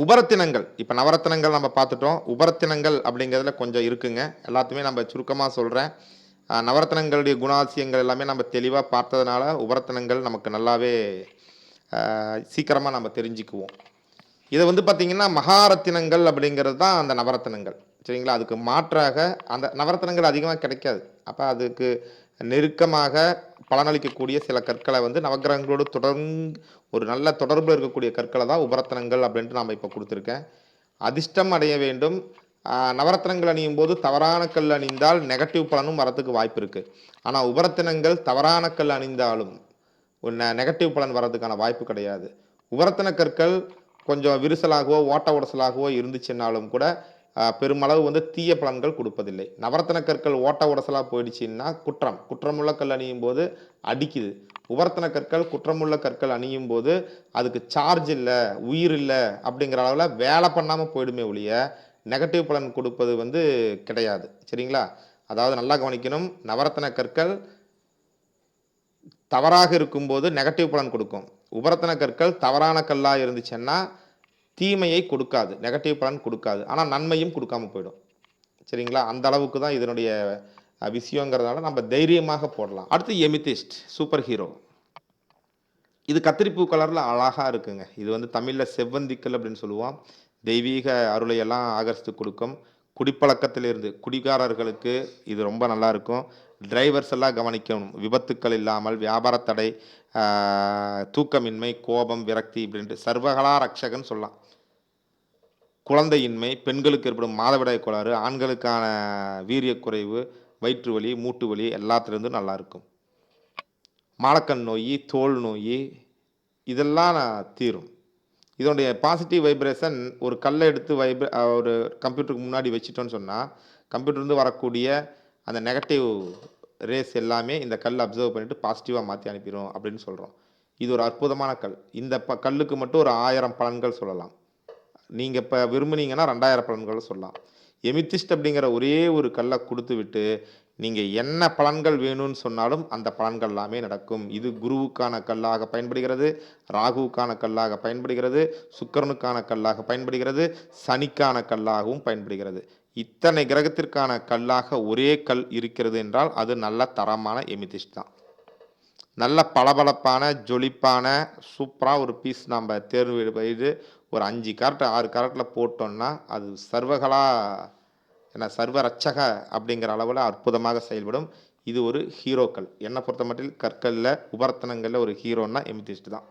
உபரத்தினங்கள் இப்போ நவரத்தினங்கள் நம்ம பார்த்துட்டோம். உபரத்தினங்கள் அப்படிங்கிறதுல கொஞ்சம் இருக்குங்க. எல்லாத்தையுமே நம்ம சுருக்கமா சொல்றேன். நவரத்தினங்களுடைய குணாதிசயங்கள் எல்லாமே நம்ம தெளிவா பார்த்ததுனால, உபரத்தினங்கள் நமக்கு நல்லாவே சீக்கிரமா நம்ம தெரிஞ்சுக்குவோம். இத வந்து பார்த்தீங்கன்னா, மகாரத்தினங்கள் அப்படிங்கிறது தான் அந்த நவரத்தினங்கள். சரிங்களா? அதுக்கு மாற்றாக அந்த நவரத்தினங்கள் அதிகமா கிடைக்காது. அப்ப அதுக்கு நெருக்கமாக பலனளிக்கக்கூடிய சில கற்கள வந்து நவக்கிரகங்களோடு ஒரு நல்ல தொடர்புல இருக்கக்கூடிய கற்கள தான் உபரத்தினங்கள் அப்படின்ட்டு நாம இப்ப குடுத்துருக்கேன். அதிர்ஷ்டம் அடைய வேண்டும். நவரத்தினங்கள் அணியும்போது தவறான கல் அணிந்தால் நெகட்டிவ் பலனும் வரதுக்கு வாய்ப்பு இருக்கு. ஆனா உபரத்தினங்கள் தவறான கல் அணிந்தாலும் நெகட்டிவ் பலன் வர்றதுக்கான வாய்ப்பு கிடையாது. உபரத்தின கற்கள் கொஞ்சம் விரிசலாகவோ, ஓட்ட உடசலாகவோ இருந்துச்சுன்னாலும் கூட, பெருமளவு வந்து தீய பலன்கள் குடுப்பதில்லை. நவரத்தின கற்கள் ஓட்ட உடசலா போயிடுச்சுன்னா குற்றம். குற்றமுள்ள கல் அணியும்போது அடிக்குது. உபரத்தின கற்கள் குற்றமுள்ள கற்கள் அணியும்போது, அதுக்கு சார்ஜ் இல்ல, உயிர் இல்ல அப்படிங்கிற அளவுல வேலை பண்ணாம போயிடுமே ஒழிய, நெகட்டிவ் பலன் கொடுப்பது வந்து கிடையாது. சரிங்களா? அதாவது நல்லா கவனிக்கணும். நவரத்தின கற்கள் தவறாக இருக்கும்போது நெகட்டிவ் பலன் கொடுக்கும். உபரத்தின கற்கள் தவறான கல்லா இருந்துச்சுன்னா, தீமையை கொடுக்காது. நெகட்டிவ் பலன் கொடுக்காது. ஆனா நன்மையும் குடுக்காம போயிடும். சரிங்களா? அந்த அளவுக்கு தான் இதனுடைய விஷயங்கிறதுனால நம்ம தைரியமாக போடலாம். அடுத்து எமிதிஸ்ட் சூப்பர் ஹீரோ. இது கத்திரிப்பூ கலர்ல அழகா இருக்குங்க. இது வந்து தமிழ்ல செவ்வந்திக்கல் அப்படின்னு சொல்லுவோம். தெய்வீக அருளை எல்லாம் ஆகர்ஷித்து கொடுக்கும். குடிப்பழக்கத்திலிருந்து குடிகாரர்களுக்கு இது ரொம்ப நல்லா இருக்கும். டிரைவர்ஸ் எல்லாம் கவனிக்கணும். விபத்துக்கள் இல்லாமல், வியாபார தடை, தூக்கமின்மை, கோபம், விரக்தி இப்படின்ட்டு சர்வகலா ரக்ஷகன்னு சொல்லலாம். குழந்தையின்மை, பெண்களுக்கு ஏற்படும் மாதவிடாய் கோளாறு, ஆண்களுக்கான வீரியக் குறைவு, வயிற்று வலி, மூட்டு வலி எல்லாத்துலேருந்தும் நல்லாயிருக்கும். மாலக்கண் நோய், தோல் நோய் இதெல்லாம் தீரும். இதனுடைய பாசிட்டிவ் வைப்ரேஷன் ஒரு கல்ல எடுத்து ஒரு கம்ப்யூட்டருக்கு முன்னாடி வச்சுட்டோன்னு சொன்னா, கம்ப்யூட்டர்லேருந்து வரக்கூடிய அந்த நெகட்டிவ் ரேஸ் எல்லாமே இந்த கல் அப்சர்வ் பண்ணிட்டு பாசிட்டிவா மாத்தி அனுப்பிரும் அப்படின்னு சொல்றோம். இது ஒரு அற்புதமான கல். இந்த கல்லுக்கு மட்டும் ஒரு 1000 பலன்கள் சொல்லலாம். நீங்க இப்ப விரும்புனீங்கன்னா 2000 பலன்கள் சொல்லலாம். எமித்திஸ்ட் அப்படிங்கிற ஒரே ஒரு கல்ல குடுத்துவிட்டு, நீங்க என்ன பலன்கள் வேணும்னு சொன்னாலும் அந்த பலன்கள் எல்லாமே நடக்கும். இது குருவுக்கான கல்லாக பயன்படுகிறது, ராகுவுக்கான கல்லாக பயன்படுகிறது, சுக்கிரனுக்கான கல்லாக பயன்படுகிறது, சனிக்கான கல்லாகவும் பயன்படுகிறது. இத்தனை கிரகத்திற்கான கல்லாக ஒரே கல் இருக்கிறது என்றால், அது நல்ல தரமான எமித்திஸ்ட் தான். நல்ல பளபளப்பான, ஜொலிப்பான, சூப்பரா ஒரு பீஸ் நம்ப தேர்வு செய்து ஒரு 5 கேரட், 6 கேரட்ல போட்டோம்னா, அது சர்வ ரட்சக அப்படிங்கிற அளவுல அற்புதமாக செயல்படும். இது ஒரு ஹீரோக்கள். என்ன பொறுத்தமட்டில் கற்கள்ல, உபரத்தினங்கள்ல ஒரு ஹீரோன்னா எமித்திஸ்ட் தான்.